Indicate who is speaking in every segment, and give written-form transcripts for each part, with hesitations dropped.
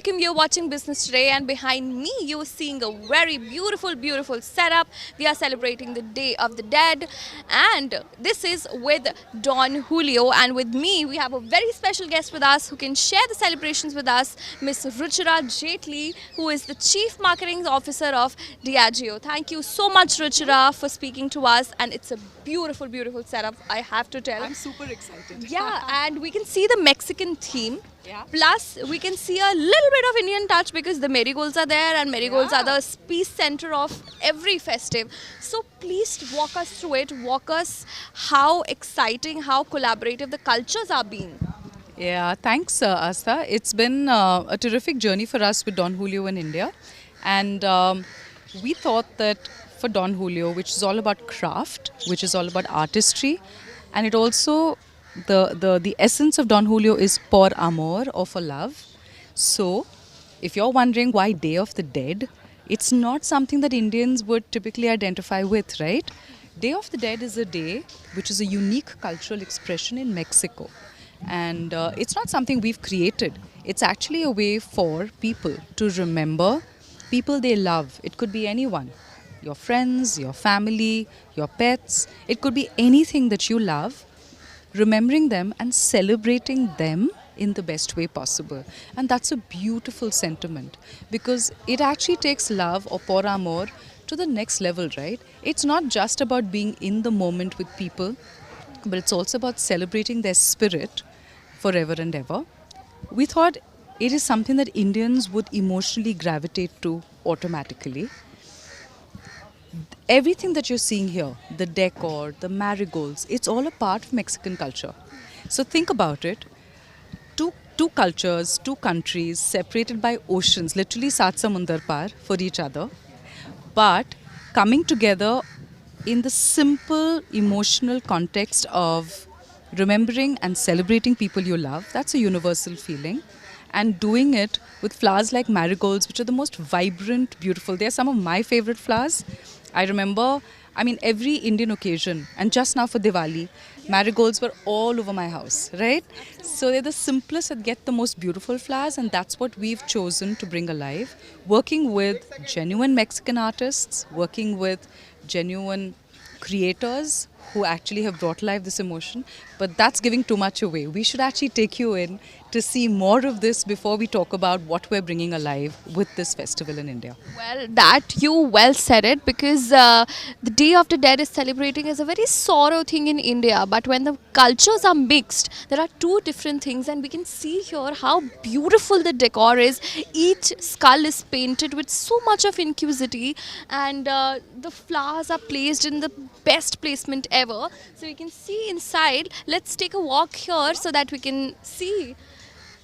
Speaker 1: welcome. You're watching Business Today, and behind me, you're seeing a very beautiful setup. We are celebrating the Day of the Dead, and this is with Don Julio. And with me, we have a very special guest with us who can share the celebrations with us, Miss Ruchira Jaitly, who is the Chief Marketing Officer of Diageo. Thank you so much, Ruchira, for speaking to us, and it's a beautiful setup, I have to tell.
Speaker 2: I'm super excited.
Speaker 1: Yeah, and we can see the Mexican theme.
Speaker 2: Yeah.
Speaker 1: Plus, we can see a little bit of Indian touch because the marigolds are there, and marigolds are
Speaker 2: Yeah.
Speaker 1: the peace center of every festive. So please walk us through it. Walk us how exciting, how collaborative the cultures are being.
Speaker 2: Yeah, thanks, Aastha. It's been a terrific journey for us with Don Julio in India. And we thought that for Don Julio, which is all about craft, which is all about artistry, and it also, the essence of Don Julio is por amor, or for love. So, if you're wondering why Day of the Dead, it's not something that Indians would typically identify with, right? Day of the Dead is a day which is a unique cultural expression in Mexico. And it's not something we've created. It's actually a way for people to remember people they love. It could be anyone, your friends, your family, your pets. It could be anything that you love, remembering them and celebrating them in the best way possible. And that's a beautiful sentiment because it actually takes love or por amor to the next level, right? It's not just about being in the moment with people, but it's also about celebrating their spirit forever and ever. We thought it is something that Indians would emotionally gravitate to automatically. Everything that you're seeing here, the decor, the marigolds, it's all a part of Mexican culture. So think about it. Two cultures, two countries separated by oceans, literally saat samundar par for each other, but coming together in the simple emotional context of remembering and celebrating people you love. That's a universal feeling. And doing it with flowers like marigolds, which are the most vibrant, beautiful. They're some of my favorite flowers. I remember, every Indian occasion, and just now for Diwali, marigolds were all over my house, right? So they're the simplest that get the most beautiful flowers, and that's what we've chosen to bring alive. Working with genuine Mexican artists, working with genuine creators who actually have brought alive this emotion, but that's giving too much away. We should actually take you in to see more of this before we talk about what we're bringing alive with this festival in India.
Speaker 1: Well, that you well said it because the Day of the Dead is celebrating as a very sorrow thing in India. But when the cultures are mixed, there are two different things, and we can see here how beautiful the decor is. Each skull is painted with so much of inquisity, and the flowers are placed in the best placement ever. So you can see inside. Let's take a walk here so that we can see.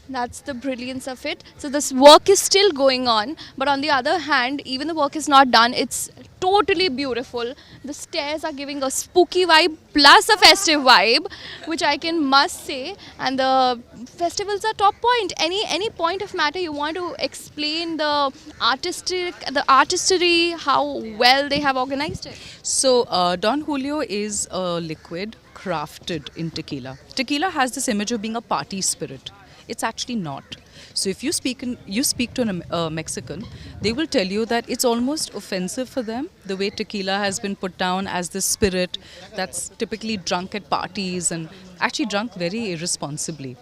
Speaker 1: That's the brilliance of it. So this work is still going on, but on the other hand, even the work is not done. It's totally beautiful. The stairs are giving a spooky vibe plus a festive vibe, which I can must say. And the festivals are top point. Any point of matter you want to explain the artistry, how well they have organized it.
Speaker 2: So Don Julio is a liquid crafted in tequila. Tequila has this image of being a party spirit. It's actually not. So if you speak to a Mexican, they will tell you that it's almost offensive for them the way tequila has been put down as this spirit that's typically drunk at parties and actually drunk very irresponsibly.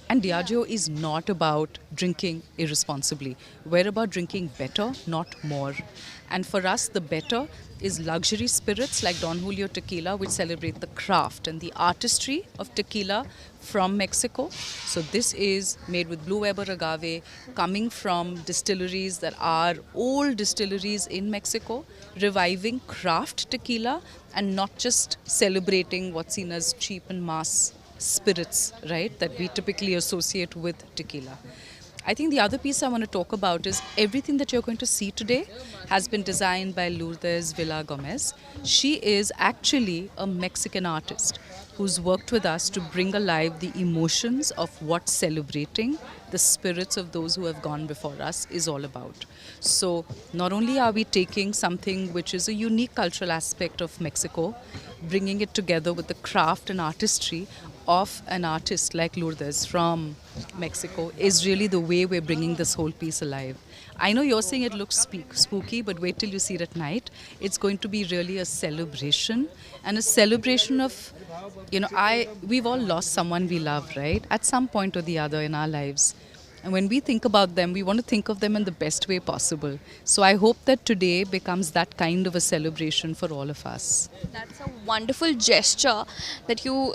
Speaker 2: And Diageo is not about drinking irresponsibly. We're about drinking better, not more. And for us, the better is luxury spirits like Don Julio Tequila, which celebrate the craft and the artistry of tequila from Mexico. So this is made with Blue Weber agave, coming from distilleries that are old distilleries in Mexico, reviving craft tequila and not just celebrating what's seen as cheap and mass spirits, right, that we typically associate with tequila. I think the other piece I want to talk about is everything that you're going to see today has been designed by Lourdes Villagómez. She is actually a Mexican artist who's worked with us to bring alive the emotions of what celebrating the spirits of those who have gone before us is all about. So not only are we taking something which is a unique cultural aspect of Mexico, bringing it together with the craft and artistry, of an artist like Lourdes from Mexico is really the way we're bringing this whole piece alive. I know you're saying it looks spooky, but wait till you see it at night. It's going to be really a celebration, and a celebration of, we've all lost someone we love, right? At some point or the other in our lives. And when we think about them, we want to think of them in the best way possible. So I hope that today becomes that kind of a celebration for all of us.
Speaker 1: That's a wonderful gesture that you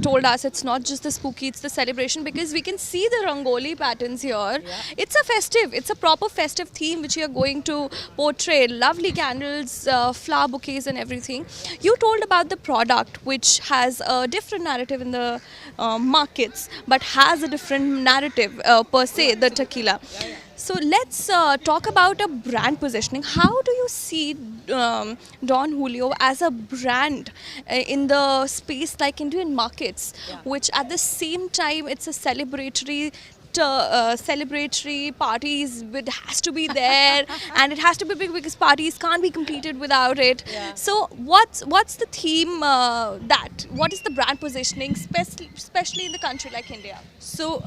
Speaker 1: told us. It's not just the spooky, it's the celebration, because we can see the rangoli patterns here. It's a festive, it's a proper festive theme which you are going to portray. Lovely candles, flower bouquets, and everything. You told about the product which has a different narrative in the markets, but has a different narrative per se, the tequila. So let's talk about a brand positioning. How do you see Don Julio as a brand in the space like Indian markets, which at the same time it's a celebratory parties, it has to be there and it has to be big because parties can't be completed without it. So what's the theme, what is the brand positioning, especially in the country like India?
Speaker 2: So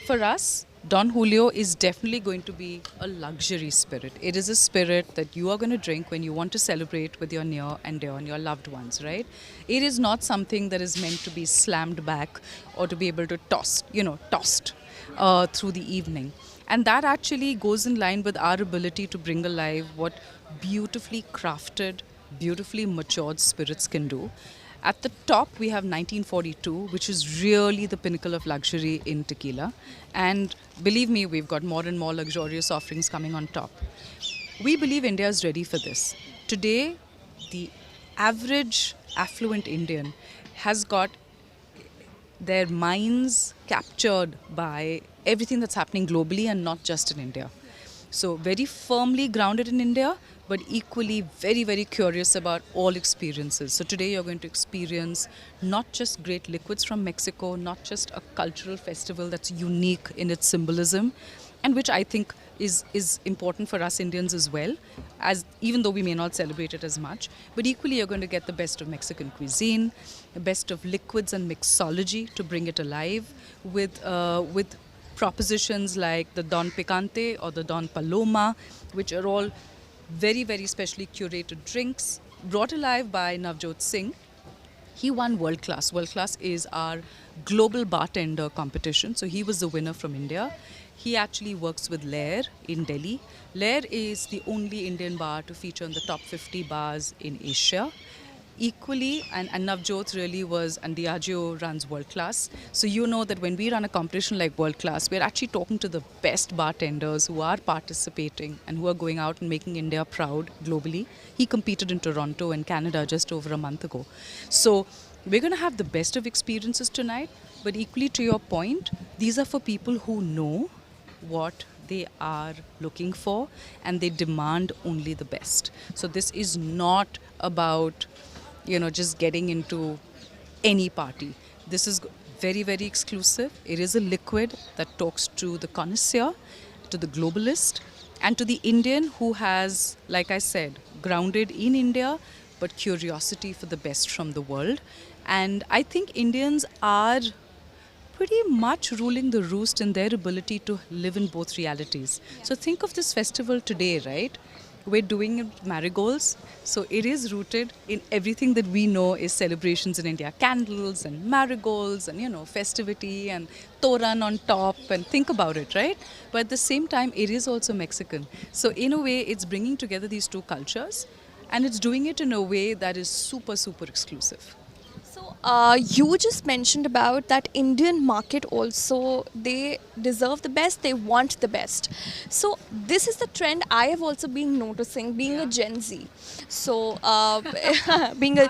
Speaker 2: for us, Don Julio is definitely going to be a luxury spirit. It is a spirit that you are going to drink when you want to celebrate with your near and dear and your loved ones, right? It is not something that is meant to be slammed back or to be able to tossed through the evening. And that actually goes in line with our ability to bring alive what beautifully crafted, beautifully matured spirits can do. At the top, we have 1942, which is really the pinnacle of luxury in tequila. And believe me, we've got more and more luxurious offerings coming on top. We believe India is ready for this. Today, the average affluent Indian has got their minds captured by everything that's happening globally and not just in India. So very firmly grounded in India, but equally very, very curious about all experiences. So today you're going to experience not just great liquids from Mexico, not just a cultural festival that's unique in its symbolism, and which I think is important for us Indians as well, as even though we may not celebrate it as much. But equally you're going to get the best of Mexican cuisine, the best of liquids and mixology to bring it alive with propositions like the Don Picante or the Don Paloma, which are all very, very specially curated drinks brought alive by Navjot Singh. He won World Class. World Class is our global bartender competition. So he was the winner from India. He actually works with Lair in Delhi. Lair is the only Indian bar to feature in the top 50 bars in Asia. Equally, and Navjot really was, and Diageo runs World Class. So you know that when we run a competition like World Class, we're actually talking to the best bartenders who are participating and who are going out and making India proud globally. He competed in Toronto and Canada just over a month ago. So we're going to have the best of experiences tonight, but equally to your point, these are for people who know what they are looking for and they demand only the best. So this is not about just getting into any party. This is very, very exclusive. It is a liquid that talks to the connoisseur, to the globalist, and to the Indian who has, like I said, grounded in India, but curiosity for the best from the world. And I think Indians are pretty much ruling the roost in their ability to live in both realities. So think of this festival today, right? We're doing it with marigolds. So it is rooted in everything that we know is celebrations in India. Candles and marigolds and, festivity and toran on top, and think about it, right? But at the same time, it is also Mexican. So in a way, it's bringing together these two cultures, and it's doing it in a way that is super, super exclusive.
Speaker 1: So you just mentioned about that Indian market also, they deserve the best, they want the best. So this is the trend I have also been noticing, being a Gen Z. So being a...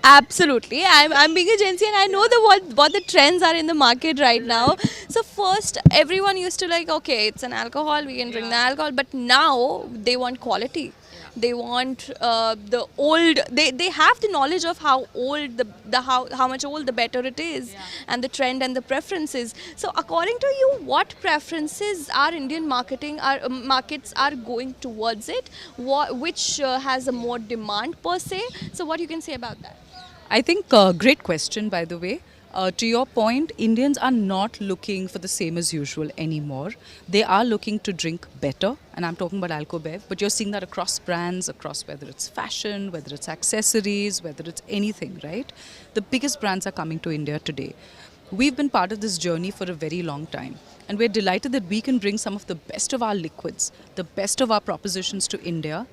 Speaker 1: Absolutely, I'm being a Gen Z and I know what the trends are in the market right now. So first, everyone used to like, okay, it's an alcohol, we can drink the alcohol, but now they want quality. They want the old. They have the knowledge of how old the how much old the better it is, and the trend and the preferences. So according to you, what preferences are Indian markets are going towards it? Which has a more demand per se? So what you can say about that?
Speaker 2: I think great question, by the way. To your point, Indians are not looking for the same as usual anymore. They are looking to drink better, and I'm talking about alcobev. But you're seeing that across brands, across whether it's fashion, whether it's accessories, whether it's anything, right? The biggest brands are coming to India today. We've been part of this journey for a very long time, and we're delighted that we can bring some of the best of our liquids, the best of our propositions to India.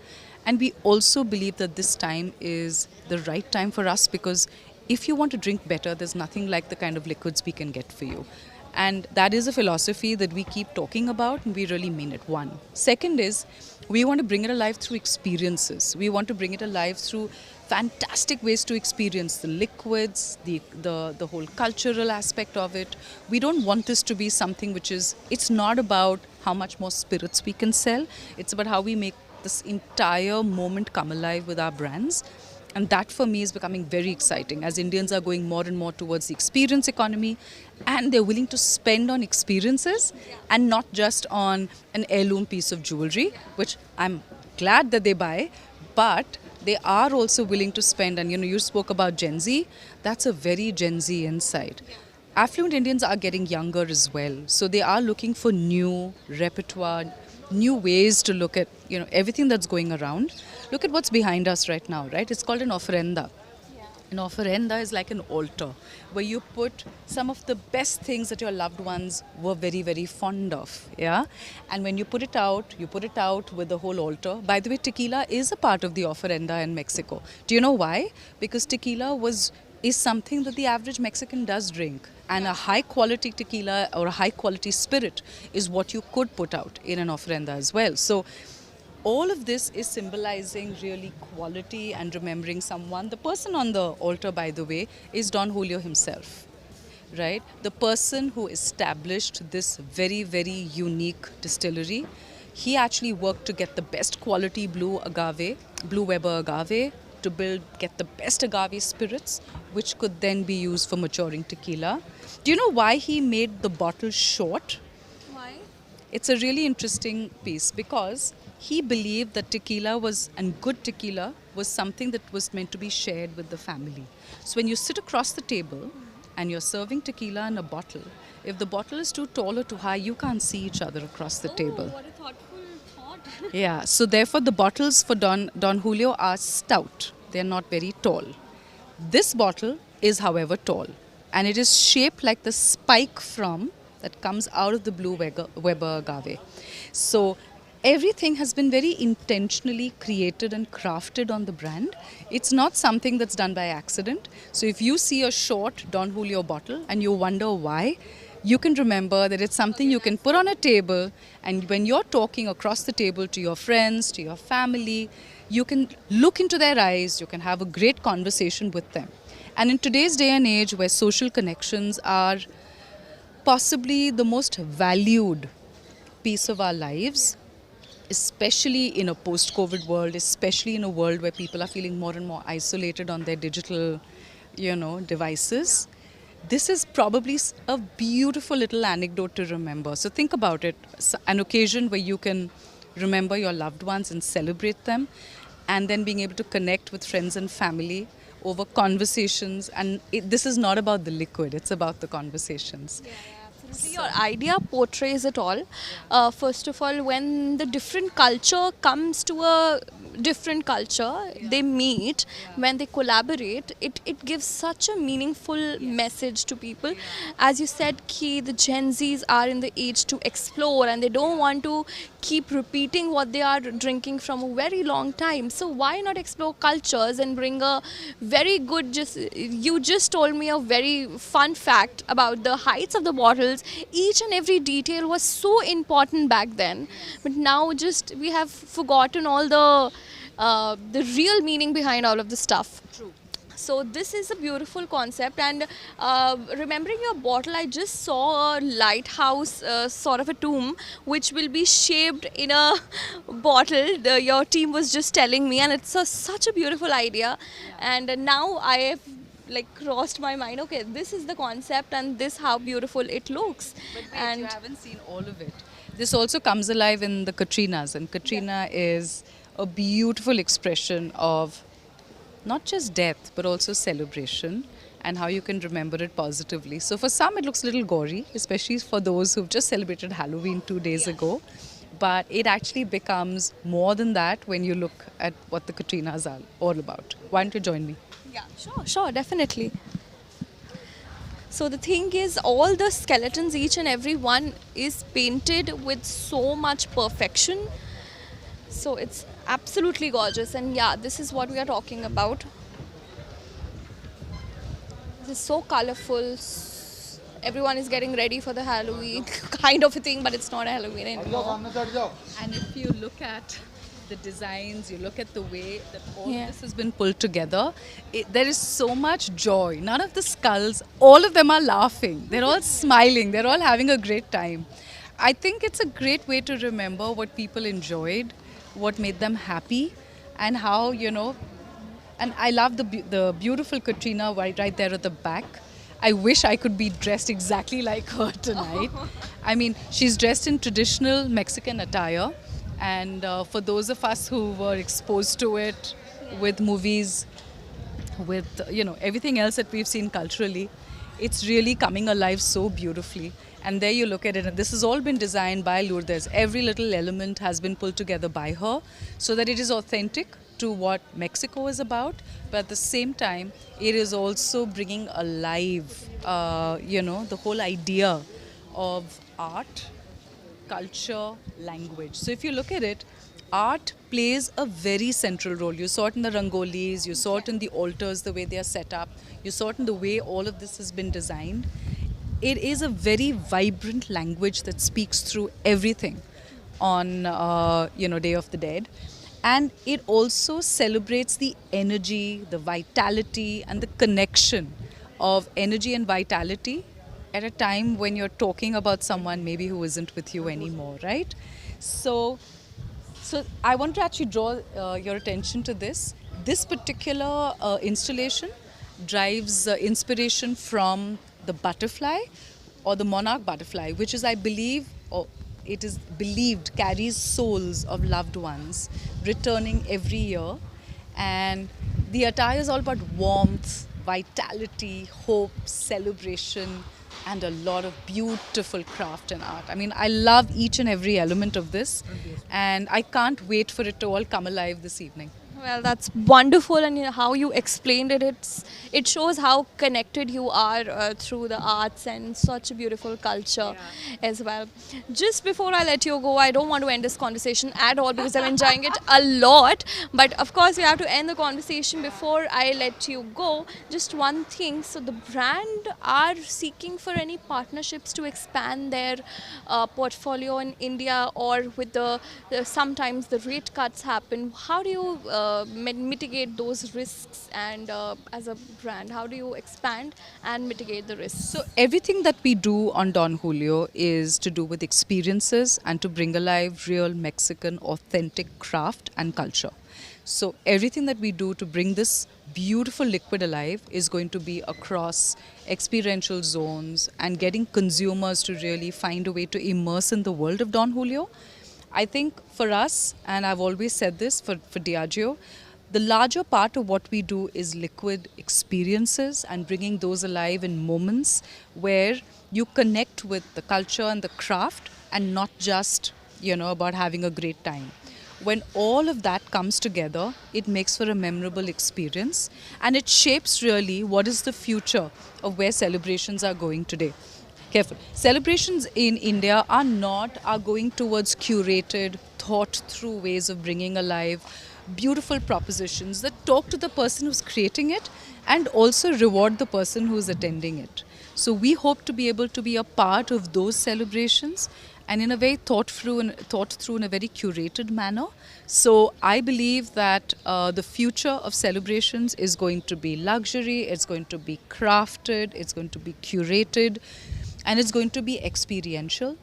Speaker 2: And we also believe that this time is the right time for us, because if you want to drink better, there's nothing like the kind of liquids we can get for you. And that is a philosophy that we keep talking about, and we really mean it. One. Second is, we want to bring it alive through experiences. We want to bring it alive through fantastic ways to experience the liquids, the whole cultural aspect of it. We don't want this to be something which is, it's not about how much more spirits we can sell. It's about how we make this entire moment come alive with our brands. And that for me is becoming very exciting as Indians are going more and more towards the experience economy, and they're willing to spend on experiences and not just on an heirloom piece of jewelry, which I'm glad that they buy, but they are also willing to spend. And you spoke about Gen Z. That's a very Gen Z insight. Affluent Indians are getting younger as well. So they are looking for new repertoire, new ways to look at everything that's going around. Look at what's behind us right now, right? It's called an ofrenda. An ofrenda is like an altar where you put some of the best things that your loved ones were very, very fond of. Yeah. And when you put it out with the whole altar. By the way, tequila is a part of the ofrenda in Mexico. Do you know why? Because tequila is something that the average Mexican does drink. And a high quality tequila or a high quality spirit is what you could put out in an ofrenda as well. So all of this is symbolizing really quality and remembering someone. The person on the altar, by the way, is Don Julio himself, right? The person who established this very, very unique distillery. He actually worked to get the best quality blue Weber agave, to get the best agave spirits, which could then be used for maturing tequila. Do you know why he made the bottle short?
Speaker 1: Why?
Speaker 2: It's a really interesting piece, because he believed that good tequila was something that was meant to be shared with the family. So when you sit across the table and you're serving tequila in a bottle, if the bottle is too tall or too high, you can't see each other across the table.
Speaker 1: What a thoughtful thought.
Speaker 2: Yeah, so therefore the bottles for Don Julio are stout. They're not very tall. This bottle is, however, tall, and it is shaped like the spike that comes out of the blue Weber agave. So everything has been very intentionally created and crafted on the brand. It's not something that's done by accident. So if you see a short Don Julio bottle and you wonder why, you can remember that it's something you can put on a table, and when you're talking across the table to your friends, to your family, you can look into their eyes, you can have a great conversation with them. And in today's day and age, where social connections are possibly the most valued piece of our lives, especially in a post-COVID world, especially in a world where people are feeling more and more isolated on their digital, devices, this is probably a beautiful little anecdote to remember. So think about it, an occasion where you can remember your loved ones and celebrate them, and then being able to connect with friends and family over conversations. And this is not about the liquid, it's about the conversations.
Speaker 1: Absolutely. Your idea portrays it all. First of all, when the different culture comes to a different culture, they meet, when they collaborate, it gives such a meaningful message to people. As you said, the Gen Zs are in the age to explore, and they don't want to keep repeating what they are drinking from a very long time. So why not explore cultures and bring a very good, you just told me a very fun fact about the heights of the bottles. Each and every detail was so important back then, but now we have forgotten all the real meaning behind all of the stuff.
Speaker 2: True.
Speaker 1: So this is a beautiful concept, and remembering your bottle, I just saw a lighthouse, sort of a tomb, which will be shaped in a bottle. Your team was just telling me, and it's such a beautiful idea. And now I have like crossed my mind. Okay, this is the concept, and this how beautiful it looks.
Speaker 2: But wait, you
Speaker 1: And
Speaker 2: haven't seen all of it. This also comes alive in the Catrinas, and Catrina is a beautiful expression of not just death but also celebration and how you can remember it positively. So for some it looks a little gory, especially for those who've just celebrated Halloween 2 days ago. But it actually becomes more than that when you look at what the Catrinas are all about. Why don't you join me?
Speaker 1: yeah, sure, definitely. So the thing is, all the skeletons, each and every one, is painted with so much perfection. So it's absolutely gorgeous, and yeah, this is what we are talking about. This is so colorful. Everyone is getting ready for the Halloween kind of a thing, but it's not Halloween anymore.
Speaker 2: And if you look at the designs, you look at the way that all
Speaker 1: Yeah.
Speaker 2: this has been pulled together, there is so much joy. None of the skulls, all of them are laughing. They're all smiling. They're all having a great time. I think it's a great way to remember what people enjoyed, what made them happy, and how, and I love the beautiful Catrina right there at the back. I wish I could be dressed exactly like her tonight. I mean, she's dressed in traditional Mexican attire, and for those of us who were exposed to it with movies, with everything else that we've seen culturally, it's really coming alive so beautifully. And there you look at it, and this has all been designed by Lourdes. Every little element has been pulled together by her so that it is authentic to what Mexico is about, but at the same time it is also bringing alive the whole idea of art, culture, language. So if you look at it, art plays a very central role. You saw it in the rangolis, you saw it in the altars, the way they are set up, you saw it in the way all of this has been designed. It is a very vibrant language that speaks through everything on Day of the Dead. And it also celebrates the energy, the vitality, and the connection of energy and vitality at a time when you're talking about someone maybe who isn't with you anymore, right? So I want to actually draw your attention to this. This particular installation drives inspiration from the butterfly or the monarch butterfly, which is, I believe, or it is believed, carries souls of loved ones returning every year. And the attire is all about warmth, vitality, hope, celebration, and a lot of beautiful craft and art. I mean, I love each and every element of this, and I can't wait for it to all come alive this evening.
Speaker 1: Well, that's wonderful, and how you explained it, it shows how connected you are through the arts and such a beautiful culture as well. Just before I let you go, I don't want to end this conversation at all because I'm enjoying it a lot. But of course, we have to end the conversation before I let you go. Just one thing: so the brand are seeking for any partnerships to expand their portfolio in India, or with the sometimes the rate cuts happen. How do you mitigate those risks, and as a brand, how do you expand and mitigate the risks?
Speaker 2: So everything that we do on Don Julio is to do with experiences and to bring alive real Mexican authentic craft and culture. So everything that we do to bring this beautiful liquid alive is going to be across experiential zones and getting consumers to really find a way to immerse in the world of Don Julio. I think for us, and I've always said this for Diageo, the larger part of what we do is liquid experiences and bringing those alive in moments where you connect with the culture and the craft and not just, about having a great time. When all of that comes together, it makes for a memorable experience, and it shapes really what is the future of where celebrations are going today. Careful. Celebrations in India are going towards curated, thought through ways of bringing alive beautiful propositions that talk to the person who's creating it and also reward the person who's attending it. So we hope to be able to be a part of those celebrations and in a way thought through in a very curated manner. So I believe that the future of celebrations is going to be luxury, it's going to be crafted, it's going to be curated, and it's going to be experiential.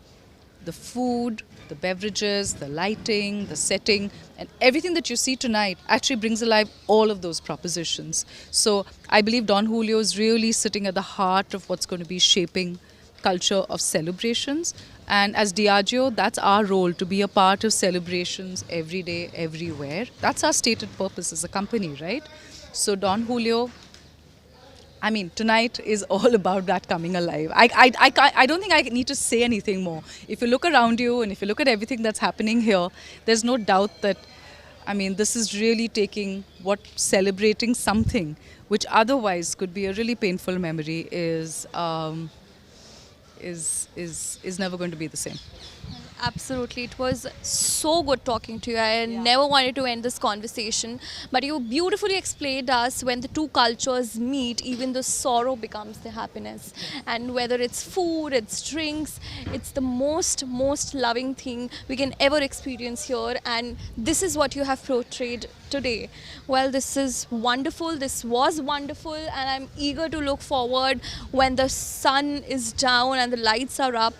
Speaker 2: The food, the beverages, the lighting, the setting, and everything that you see tonight actually brings alive all of those propositions. So I believe Don Julio is really sitting at the heart of what's going to be shaping culture of celebrations. And as Diageo, that's our role, to be a part of celebrations every day, everywhere. That's our stated purpose as a company, right? So Don Julio, I mean, tonight is all about that coming alive. I don't think I need to say anything more. If you look around you and if you look at everything that's happening here, there's no doubt that, I mean, this is really celebrating something which otherwise could be a really painful memory is never going to be the same.
Speaker 1: Absolutely. It was so good talking to you. I never wanted to end this conversation, but you beautifully explained us when the two cultures meet, even the sorrow becomes the happiness. And whether it's food, it's drinks, it's the most loving thing we can ever experience here. And this is what you have portrayed today. Well, this is wonderful. This was wonderful, and I'm eager to look forward when the sun is down and the lights are up,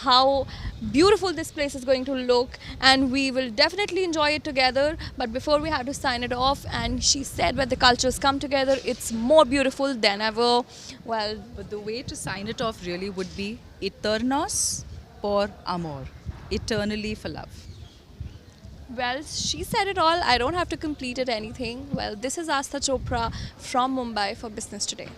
Speaker 1: how beautiful this place is going to look, and we will definitely enjoy it together. But before we have to sign it off, and she said when the cultures come together, it's more beautiful than ever. Well,
Speaker 2: but the way to sign it off really would be eternos por amor, eternally for love.
Speaker 1: well, she said it all. I don't have to complete it anything. Well, this is Aastha Chopra from Mumbai for Business Today.